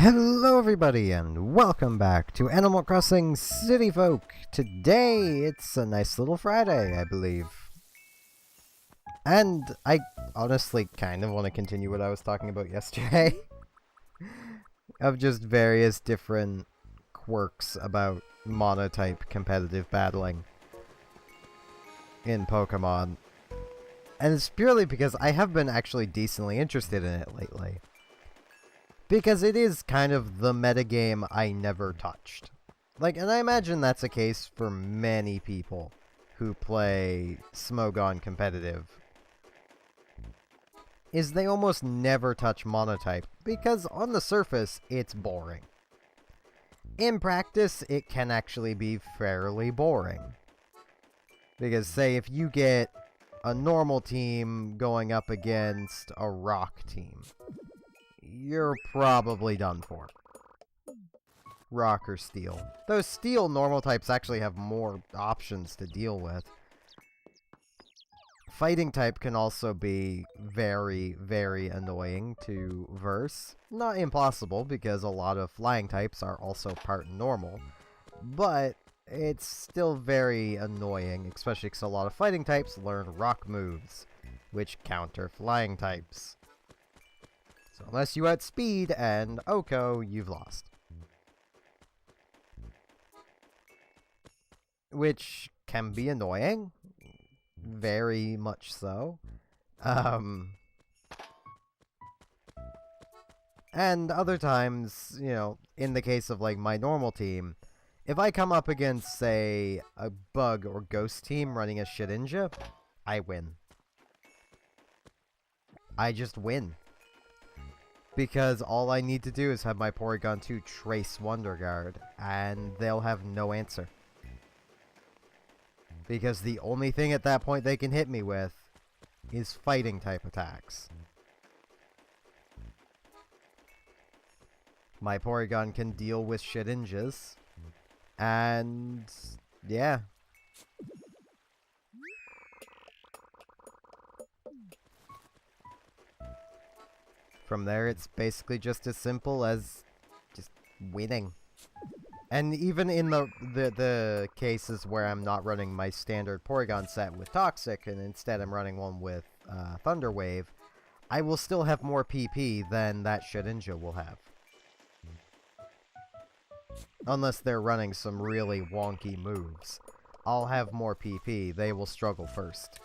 Hello everybody and welcome back to Animal Crossing City Folk. Today it's a nice little Friday, I believe. And I honestly kind of want to continue what I was talking about yesterday. Of just various different quirks about monotype competitive battling in Pokemon. And it's purely because I have been actually decently interested in it lately. Because it is kind of the metagame I never touched. And I imagine that's a case for many people who play Smogon competitive. Is they almost never touch monotype, because on the surface, it's boring. In practice, it can actually be fairly boring. Because, say, if you get a normal team going up against a rock team, you're probably done for. Rock or steel. Those steel normal types actually have more options to deal with. Fighting type can also be very, very annoying to verse. Not impossible, because a lot of flying types are also part normal. But it's still very annoying, especially because a lot of fighting types learn rock moves, which counter flying types. So unless you outspeed and Oko, you've lost. Which can be annoying. Very much so. And other times, you know, in the case of like my normal team, if I come up against, say, a bug or ghost team running a Shedinja, I win. I just win. Because all I need to do is have my Porygon 2 trace Wonder Guard, and they'll have no answer. Because the only thing at that point they can hit me with is fighting type attacks. My Porygon can deal with Shedinjas, and yeah. From there, it's basically just as simple as just winning. And even in the cases where I'm not running my standard Porygon set with Toxic, and instead I'm running one with Thunder Wave, I will still have more PP than that Shedinja will have. Unless they're running some really wonky moves. I'll have more PP, they will struggle first.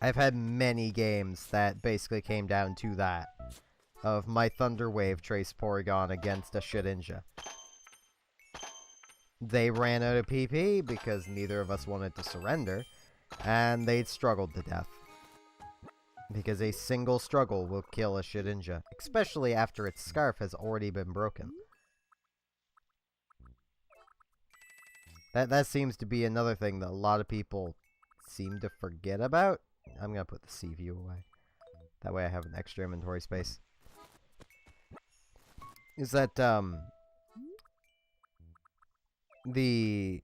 I've had many games that basically came down to that. Of my Thunder Wave Trace Porygon against a Shedinja. They ran out of PP because neither of us wanted to surrender, and they'd struggled to death. Because a single struggle will kill a Shedinja, especially after its scarf has already been broken. That seems to be another thing that a lot of people seem to forget about. I'm gonna put the sea view away. That way I have an extra inventory space. Is that, the,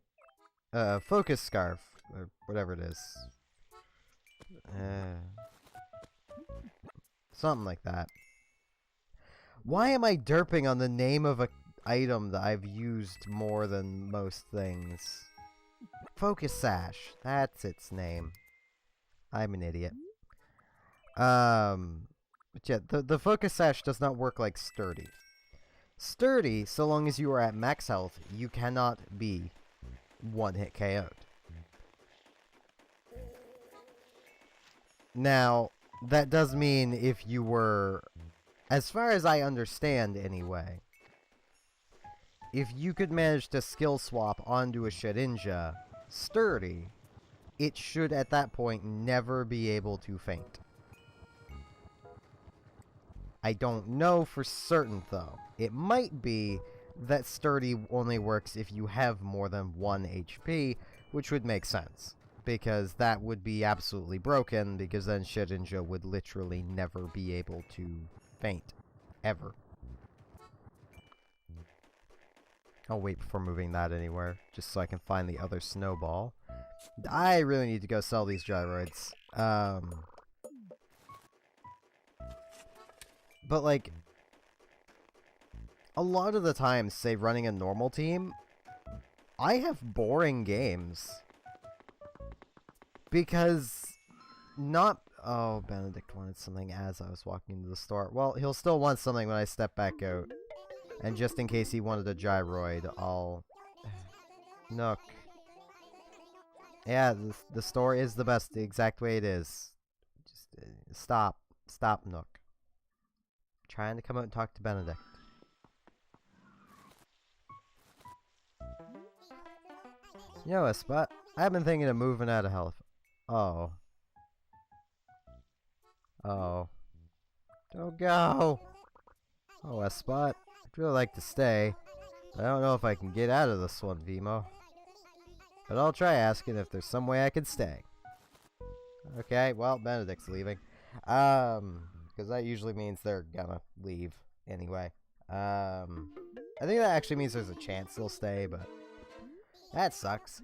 focus scarf, or whatever it is. Something like that. Why am I derping on the name of an item that I've used more than most things? Focus Sash. That's its name. I'm an idiot. But yeah, the Focus Sash does not work like Sturdy. Sturdy, so long as you are at max health, you cannot be one-hit KO'd. Now, that does mean if you were, as far as I understand anyway, if you could manage to skill swap onto a Shedinja, Sturdy, it should at that point never be able to faint. I don't know for certain, though. It might be that Sturdy only works if you have more than 1 HP, which would make sense. Because that would be absolutely broken, because then Shedinja would literally never be able to faint. Ever. I'll wait before moving that anywhere, just so I can find the other snowball. I really need to go sell these gyroids. But, like, a lot of the time, say running a normal team, I have boring games. Because not... Oh, Benedict wanted something as I was walking into the store. Well, he'll still want something when I step back out. And just in case he wanted a gyroid, I'll... Nook. Yeah, the store is the best, the exact way it is. Just stop. Stop, Nook. I'm trying to come out and talk to Benedict. You know, a spot. I've been thinking of moving out of Halifax. Oh. Oh. Don't go! Oh, a spot. I'd really like to stay. But I don't know if I can get out of this one, Vimo. But I'll try asking if there's some way I can stay. Okay, well, Benedict's leaving. Because that usually means they're gonna leave anyway. I think that actually means there's a chance they'll stay, but that sucks.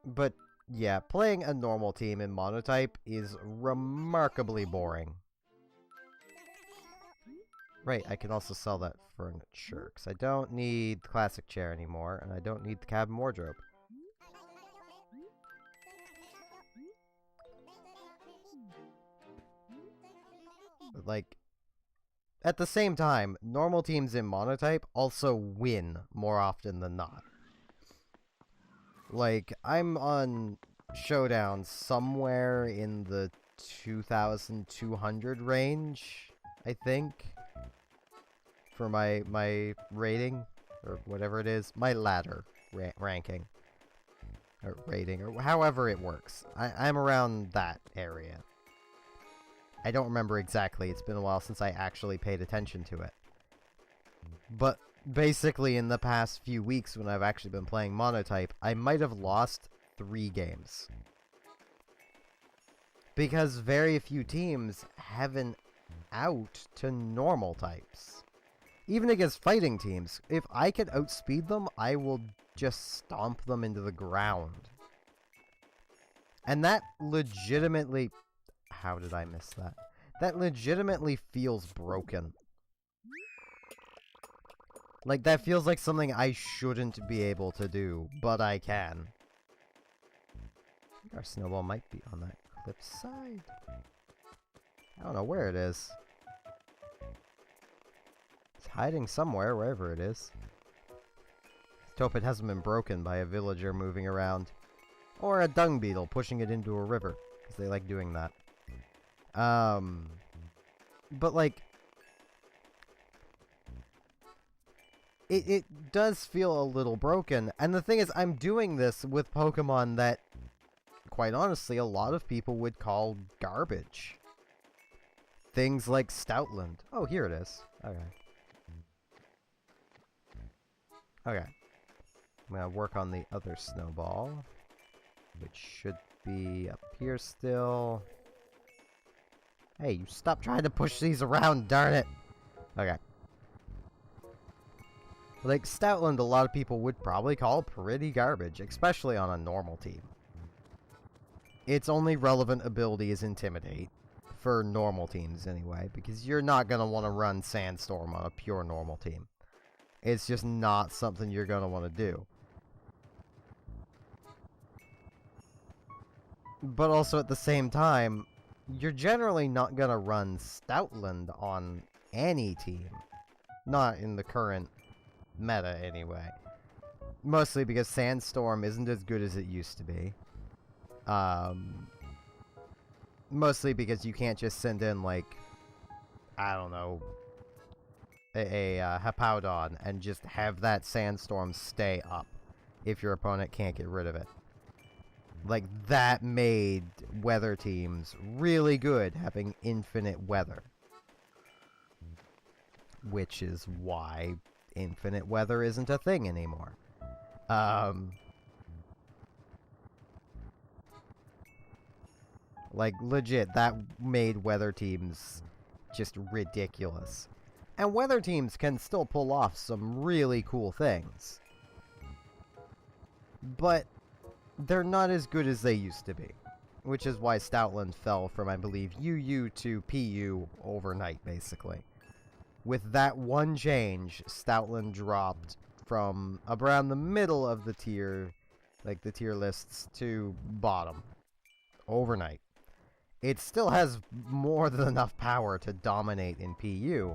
But yeah, playing a normal team in monotype is remarkably boring. Right, I can also sell that furniture, because I don't need the classic chair anymore, and I don't need the cabin wardrobe. But, like, at the same time, normal teams in monotype also win more often than not. Like, I'm on Showdown somewhere in the 2,200 range, I think. For my rating, or whatever it is. My ladder ranking. Or rating, or however it works. I'm around that area. I don't remember exactly, it's been a while since I actually paid attention to it. But basically in the past few weeks when I've actually been playing monotype, I might have lost 3 games. Because very few teams have an out to normal types. Even against fighting teams, if I can outspeed them, I will just stomp them into the ground. And that legitimately... How did I miss that? That legitimately feels broken. Like, that feels like something I shouldn't be able to do, but I can. I think our snowball might be on that cliff side. I don't know where it is. It's hiding somewhere, wherever it is. Let's hope it hasn't been broken by a villager moving around. Or a dung beetle pushing it into a river, because they like doing that. But like... It does feel a little broken, and the thing is, I'm doing this with Pokemon that, quite honestly, a lot of people would call garbage. Things like Stoutland. Oh, here it is. Okay. Okay. I'm gonna work on the other snowball, which should be up here still. Hey, you stop trying to push these around, darn it! Okay. Like, Stoutland, a lot of people would probably call pretty garbage, especially on a normal team. Its only relevant ability is Intimidate, for normal teams anyway, because you're not going to want to run Sandstorm on a pure normal team. It's just not something you're going to want to do. But also at the same time, you're generally not going to run Stoutland on any team. Not in the current meta, anyway. Mostly because Sandstorm isn't as good as it used to be. Mostly because you can't just send in, like, I don't know, a Hippowdon and just have that Sandstorm stay up if your opponent can't get rid of it. Like, that made weather teams really good, having infinite weather. Which is why infinite weather isn't a thing anymore. Like, legit, that made weather teams just ridiculous. And weather teams can still pull off some really cool things. But they're not as good as they used to be. Which is why Stoutland fell from, I believe, UU to PU overnight, basically. With that one change, Stoutland dropped from around the middle of the tier, like the tier lists, to bottom. Overnight. It still has more than enough power to dominate in PU,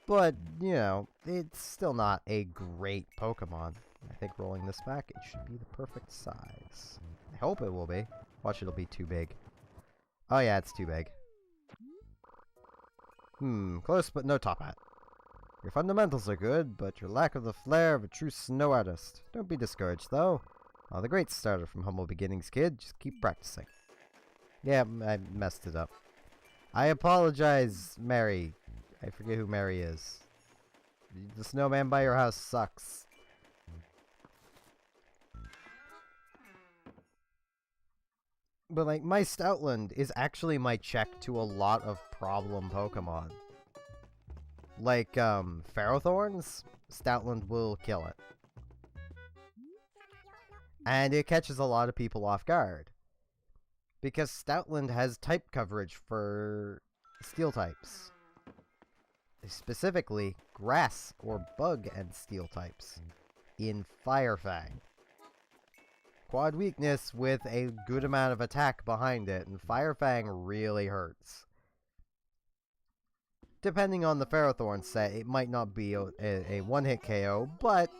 but, you know, it's still not a great Pokemon. I think rolling this back, it should be the perfect size. I hope it will be. Watch, it'll be too big. Oh yeah, it's too big. Close but no top hat. Your fundamentals are good, but your lack of the flair of a true snow artist. Don't be discouraged, though. The great starter from humble beginnings, kid. Just keep practicing. Yeah, I messed it up. I apologize, Mary. I forget who Mary is. The snowman by your house sucks. But, like, my Stoutland is actually my check to a lot of problem Pokemon. Like, Ferrothorns, Stoutland will kill it. And it catches a lot of people off guard. Because Stoutland has type coverage for steel types. Specifically, grass or bug and steel types. In Fire Fang. Quad weakness with a good amount of attack behind it, and Fire Fang really hurts. Depending on the Ferrothorn set, it might not be a one-hit KO, but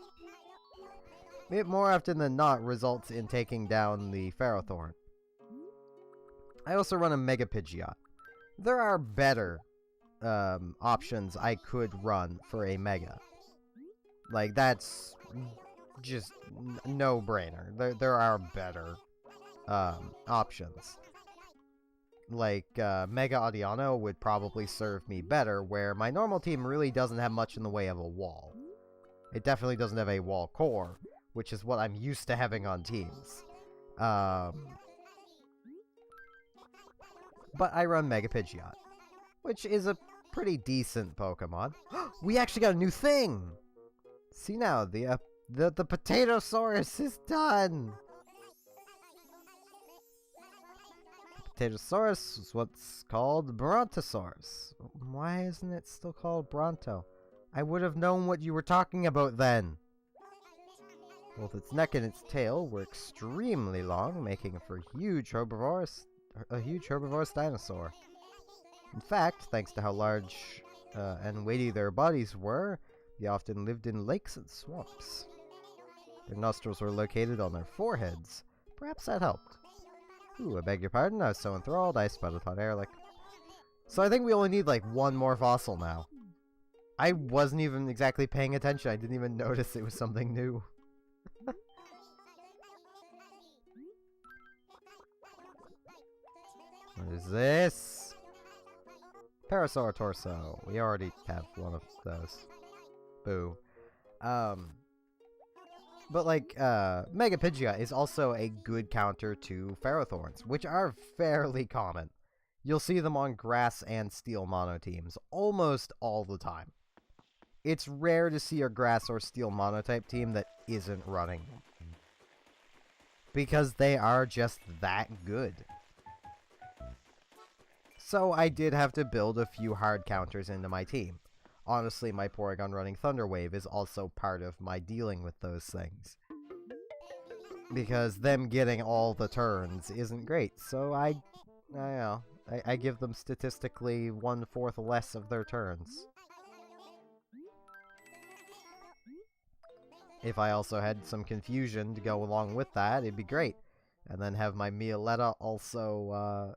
it more often than not results in taking down the Ferrothorn. I also run a Mega Pidgeot. There are better options I could run for a Mega. Like, that's just no-brainer. There are better options. Like, Mega Audiano would probably serve me better, where my normal team really doesn't have much in the way of a wall. It definitely doesn't have a wall core, which is what I'm used to having on teams. But I run Mega Pidgeot, which is a pretty decent Pokemon. We actually got a new thing! See now, the Potatosaurus is done! Potatosaurus is what's called Brontosaurus. Why isn't it still called Bronto? I would have known what you were talking about then! Both its neck and its tail were extremely long, making for a huge herbivorous dinosaur. In fact, thanks to how large and weighty their bodies were, they often lived in lakes and swamps. Their nostrils were located on their foreheads. Perhaps that helped. Ooh, I beg your pardon, I was so enthralled, I sputtered hot air like... So I think we only need, like, one more fossil now. I wasn't even exactly paying attention, I didn't even notice it was something new. What is this? Parasaur Torso. We already have one of those. Boo. But like, Mega Pidgeot is also a good counter to Ferrothorns, which are fairly common. You'll see them on grass and steel mono teams almost all the time. It's rare to see a grass or steel monotype team that isn't running them. Because they are just that good. So I did have to build a few hard counters into my team. Honestly, my Porygon running Thunder Wave is also part of my dealing with those things. Because them getting all the turns isn't great, so I give them statistically 1/4 less of their turns. If I also had some confusion to go along with that, it'd be great. And then have my Mioletta also,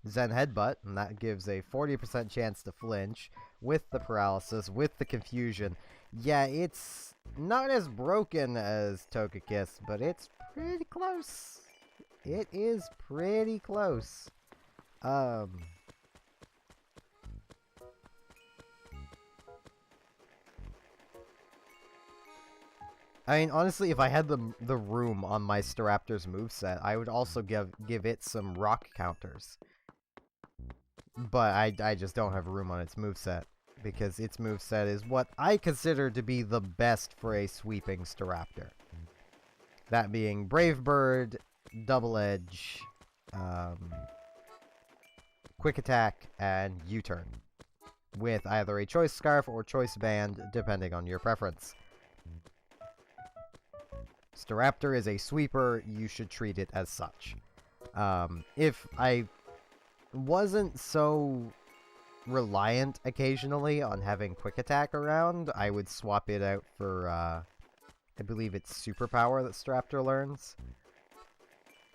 Zen Headbutt, and that gives a 40% chance to flinch, with the paralysis, with the confusion. Yeah, it's not as broken as Togekiss, but it's pretty close. It is pretty close. I mean, honestly, if I had the room on my Staraptor's moveset, I would also give it some rock counters. But I just don't have room on its moveset, because its moveset is what I consider to be the best for a sweeping Staraptor. That being Brave Bird, Double Edge, quick attack, and U-turn, with either a choice scarf or choice band, depending on your preference. Staraptor is a sweeper, you should treat it as such. If I wasn't so reliant occasionally on having quick attack around, I would swap it out for, I believe it's superpower that Staraptor learns,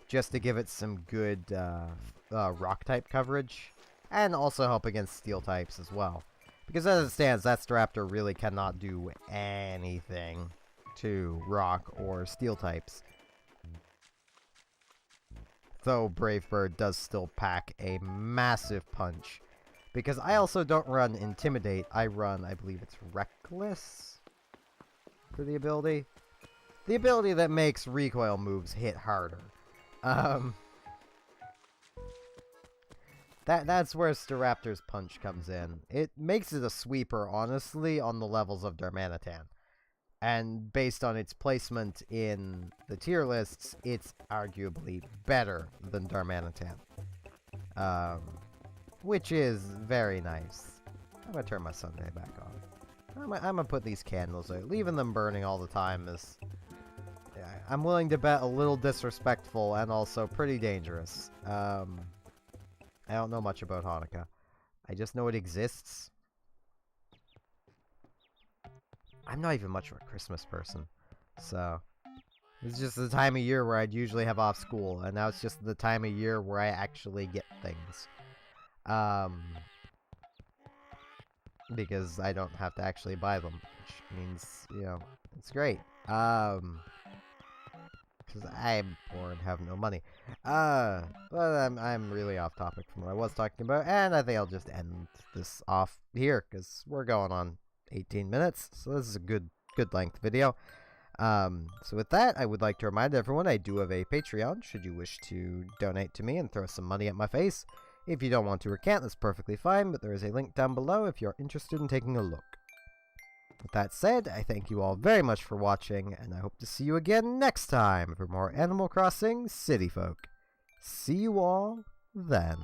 just to give it some good rock type coverage, and also help against steel types as well. Because as it stands, that Staraptor really cannot do anything to rock or steel types. Though Brave Bird does still pack a massive punch. Because I also don't run Intimidate, I run, I believe it's Reckless for the ability. The ability that makes recoil moves hit harder. That's where Staraptor's punch comes in. It makes it a sweeper, honestly, on the levels of Darmanitan. And based on its placement in the tier lists, it's arguably better than Darmanitan. Which is very nice. I'm gonna turn my Sunday back on. I'm gonna put these candles out. Leaving them burning all the time is... I'm willing to bet a little disrespectful and also pretty dangerous. I don't know much about Hanukkah. I just know it exists. I'm not even much of a Christmas person, so... It's just the time of year where I'd usually have off school, and now it's just the time of year where I actually get things. Because I don't have to actually buy them, which means, you know, it's great. Because I'm poor and have no money. But I'm really off topic from what I was talking about, and I think I'll just end this off here, because we're going on 18 minutes, so this is a good length video. So with that, I would like to remind everyone I do have a Patreon, should you wish to donate to me and throw some money at my face. If you don't want to recant, that's perfectly fine, but there is a link down below if you're interested in taking a look. With that said, I thank you all very much for watching, and I hope to see you again next time for more Animal Crossing City Folk. See you all then.